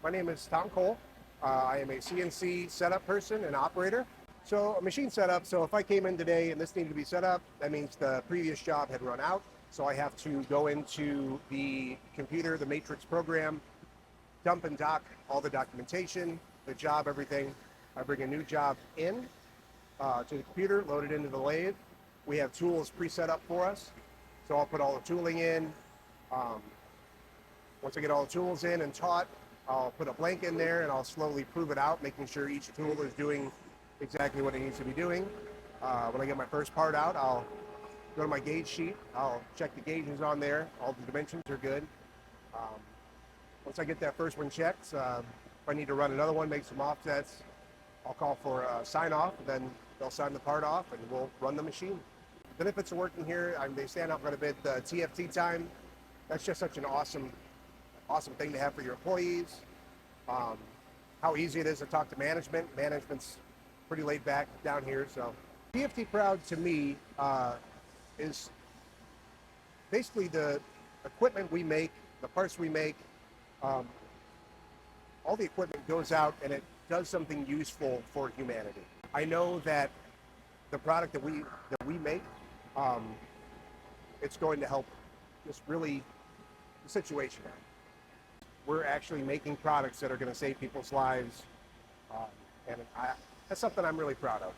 My name is Tom Cole. I am a CNC setup person and operator. So a machine setup, so if I came in today and this needed to be set up, that means the previous job had run out. So I have to go into the computer, the matrix program, dump and dock all the documentation, the job, everything. I bring a new job in to the computer, load it into the lathe. We have tools pre-set up for us. So I'll put all the tooling in. Once I get all the tools in and taught, I'll put a blank in there and I'll slowly prove it out, making sure each tool is doing exactly what it needs to be doing. When I get my first part out, I'll go to my gauge sheet. I'll check the gauges on there. All the dimensions are good. Once I get that first one checked, if I need to run another one, make some offsets, I'll call for a sign off, then they'll sign the part off and we'll run the machine. Benefits of working here, they stand out quite a bit. TFT time, that's just such an awesome thing to have for your employees. How easy it is to talk to management. Management's pretty laid back down here. So TFT crowd to me is basically the equipment we make, the parts we make. All the equipment goes out and it does something useful for humanity. I know that the product that we make, it's going to help just really the situation. We're actually making products that are going to save people's lives, and that's something I'm really proud of.